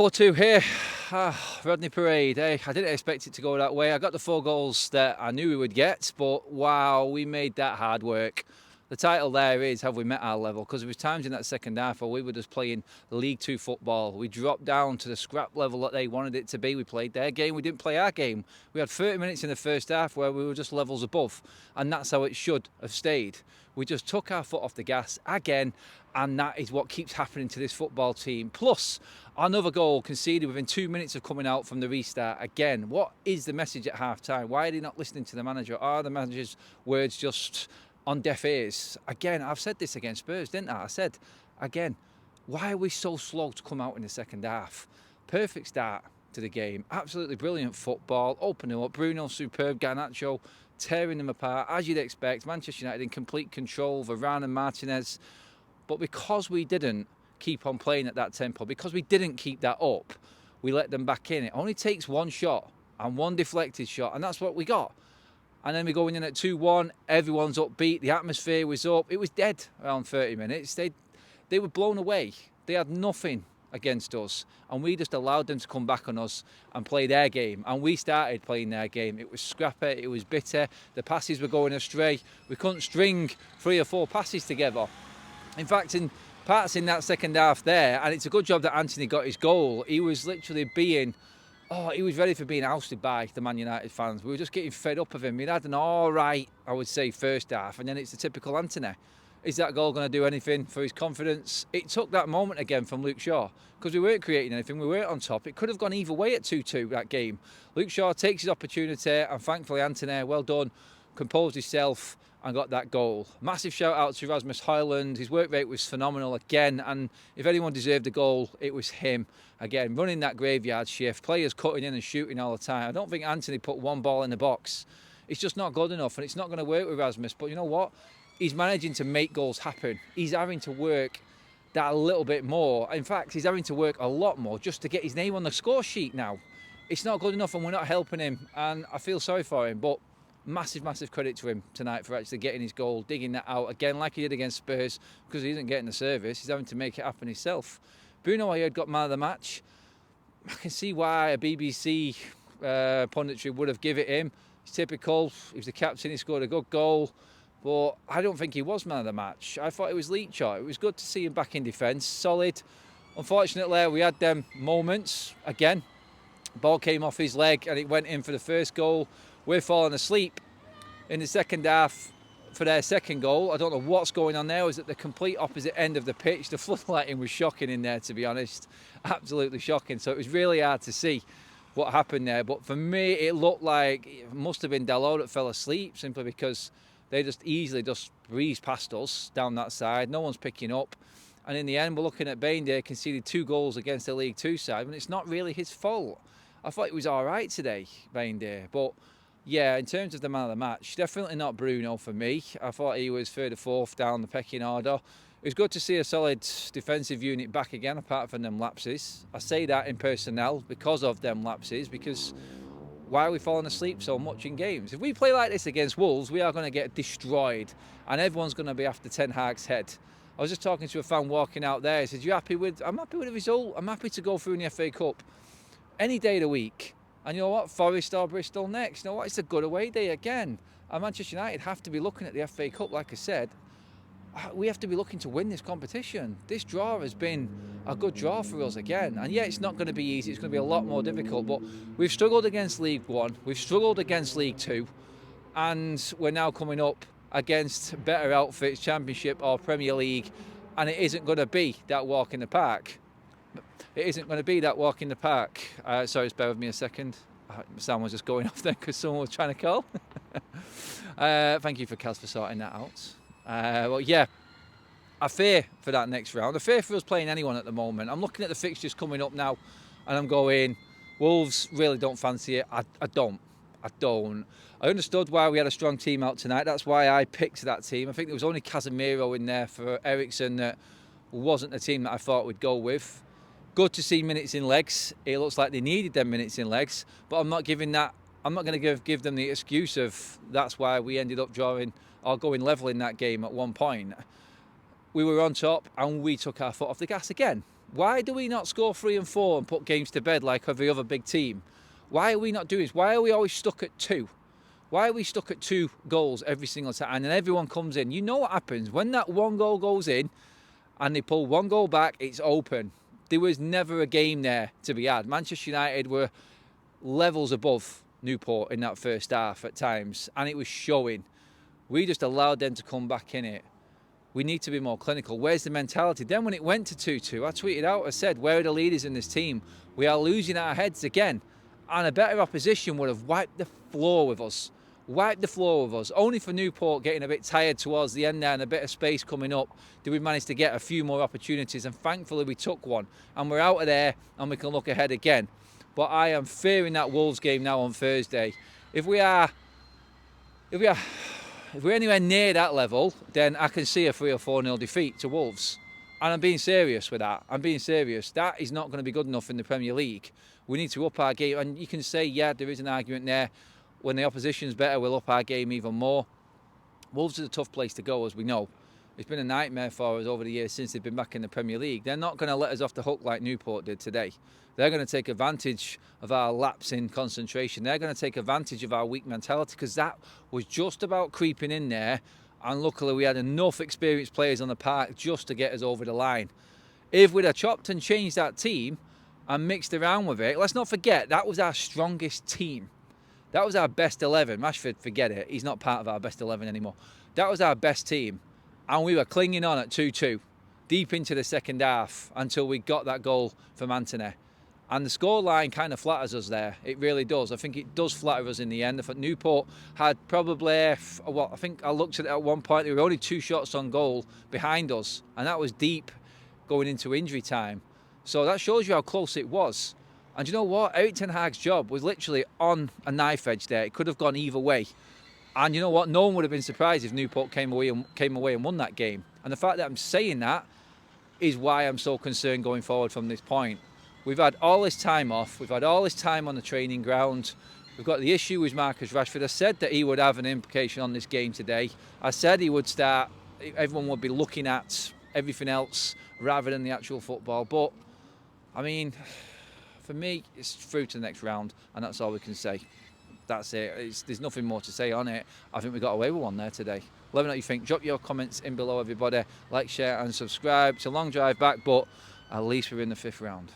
4-2 here. Rodney parade. I didn't expect it to go that way. I got the 4 goals that I knew we would get, but wow, we made that hard work. The title there is, have we met our level? Because there was times in that second half where we were just playing League 2 football. We dropped down to the scrap level that they wanted it to be. We played their game, we didn't play our game. We had 30 minutes in the first half where we were just levels above, and that's how it should have stayed. We just took our foot off the gas again, and that is what keeps happening to this football team. Plus, another goal conceded within 2 minutes of coming out from the restart. Again, what is the message at half-time? Why are they not listening to the manager? Are the manager's words just on deaf ears? Again, I've said this against Spurs, didn't I? I said, again, why are we so slow to come out in the second half? Perfect start to the game. Absolutely brilliant football. Opening up. Bruno, superb. Garnacho tearing them apart, as you'd expect. Manchester United in complete control. Varane and Martinez. But because we didn't keep on playing at that tempo, because we didn't keep that up, we let them back in. It only takes one shot and one deflected shot, and that's what we got. And then we're going in at 2-1. Everyone's upbeat. The atmosphere was up. It was dead around 30 minutes. They were blown away. They had nothing against us, and we just allowed them to come back on us and play their game. And we started playing their game. It was scrapper. It was bitter. The passes were going astray. We couldn't string 3 or 4 passes together. In fact, in parts in that second half there, and it's a good job that Anthony got his goal, he was literally he was ready for being ousted by the Man United fans. We were just getting fed up of him. He'd had an all right, I would say, first half, and then it's the typical Anthony. Is that goal going to do anything for his confidence? It took that moment again from Luke Shaw, because we weren't creating anything, we weren't on top. It could have gone either way at 2-2, that game. Luke Shaw takes his opportunity, and thankfully Anthony, well done, composed himself and got that goal. Massive shout out to Rasmus Højlund. His work rate was phenomenal again, and if anyone deserved a goal, it was him. Again, running that graveyard shift, players cutting in and shooting all the time. I don't think Anthony put one ball in the box. It's just not good enough, and it's not going to work with Rasmus. But you know what? He's managing to make goals happen. He's having to work that a little bit more. In fact, he's having to work a lot more just to get his name on the score sheet now. It's not good enough, and we're not helping him, and I feel sorry for him, but massive credit to him tonight for actually getting his goal, digging that out again like he did against Spurs, because he isn't getting the service. He's having to make it happen himself. Bruno, I heard, got man of the match. I can see why a BBC punditry would have given it him. It's typical. He was the captain. He scored a good goal, but I don't think he was man of the match. I thought it was Leach. It was good to see him back in defence, solid. Unfortunately, we had them moments again. Ball came off his leg and it went in for the first goal. We're falling asleep in the second half for their second goal. I don't know what's going on there. It was at the complete opposite end of the pitch. The floodlighting was shocking in there, to be honest. Absolutely shocking. So it was really hard to see what happened there. But for me, it looked like it must have been Dalot that fell asleep, simply because they just easily just breezed past us down that side. No one's picking up. And in the end, we're looking at Bainday conceded 2 goals against the League 2 side, and it's not really his fault. I thought it was all right today, Bainday. But yeah, in terms of the man of the match, definitely not Bruno for me. I thought he was 3rd or 4th down the pecking order. It was good to see a solid defensive unit back again, apart from them lapses. I say that in personnel because of them lapses, because why are we falling asleep so much in games? If we play like this against Wolves, we are going to get destroyed, and everyone's going to be after Ten Hag's head. I was just talking to a fan walking out there. He said, "You happy with?" I'm happy with the result. I'm happy to go through in the FA Cup any day of the week. And you know what? Forest or Bristol next. You know what? It's a good away day again. And Manchester United have to be looking at the FA Cup, like I said. We have to be looking to win this competition. This draw has been a good draw for us again. And yeah, it's not going to be easy. It's going to be a lot more difficult. But we've struggled against League 1. We've struggled against League 2. And we're now coming up against better outfits, Championship or Premier League. And it isn't going to be that walk in the park. It isn't going to be that walk in the park. Sorry, just bear with me a second. Someone was just going off there because someone was trying to call. Thank you for Kaz for sorting that out. Well, yeah, I fear for that next round. I fear for us playing anyone at the moment. I'm looking at the fixtures coming up now, and I'm going, Wolves really don't fancy it. I don't. I understood why we had a strong team out tonight. That's why I picked that team. I think there was only Casemiro in there for Eriksen that wasn't the team that I thought we'd go with. Good to see minutes in legs. It looks like they needed them minutes in legs, but I'm not going to give them the excuse of that's why we ended up drawing or going level in that game at one point. We were on top and we took our foot off the gas again. Why do we not score 3 and 4 and put games to bed like every other big team? Why are we not doing this? Why are we always stuck at 2? Why are we stuck at 2 goals every single time? And then everyone comes in. You know what happens when that 1 goal goes in and they pull 1 goal back, it's open. There was never a game there to be had. Manchester United were levels above Newport in that first half at times, and it was showing. We just allowed them to come back in it. We need to be more clinical. Where's the mentality? Then when it went to 2-2, I tweeted out, I said, where are the leaders in this team? We are losing our heads again. And a better opposition would have wiped the floor with us. Wiped the floor with us. Only for Newport getting a bit tired towards the end there and a bit of space coming up, did we manage to get a few more opportunities, and thankfully we took one. And we're out of there and we can look ahead again. But I am fearing that Wolves game now on Thursday. If we're anywhere near that level, then I can see a 3 or 4-0 defeat to Wolves. And I'm being serious with that. I'm being serious. That is not going to be good enough in the Premier League. We need to up our game. And you can say, yeah, there is an argument there. When the opposition's better, we'll up our game even more. Wolves is a tough place to go, as we know. It's been a nightmare for us over the years since they've been back in the Premier League. They're not going to let us off the hook like Newport did today. They're going to take advantage of our lapse in concentration. They're going to take advantage of our weak mentality, because that was just about creeping in there. And luckily we had enough experienced players on the park just to get us over the line. If we'd have chopped and changed that team and mixed around with it, let's not forget, that was our strongest team. That was our best 11. Rashford, forget it. He's not part of our best 11 anymore. That was our best team. And we were clinging on at 2-2 deep into the second half until we got that goal from Anthony. And the scoreline kind of flatters us there. It really does. I think it does flatter us in the end. I thought Newport had probably, well, I think I looked at it at one point, there were only 2 shots on goal behind us. And that was deep going into injury time. So that shows you how close it was. And you know what? Erik ten Hag's job was literally on a knife edge there. It could have gone either way. And you know what? No one would have been surprised if Newport came away and won that game. And the fact that I'm saying that is why I'm so concerned going forward from this point. We've had all this time off. We've had all this time on the training ground. We've got the issue with Marcus Rashford. I said that he would have an implication on this game today. I said he would start, everyone would be looking at everything else rather than the actual football. But, I mean, for me, it's through to the next round, and that's all we can say. That's it. There's nothing more to say on it. I think we got away with one there today. Let me know what you think. Drop your comments in below, everybody. Like, share and subscribe. It's a long drive back, but at least we're in the 5th round.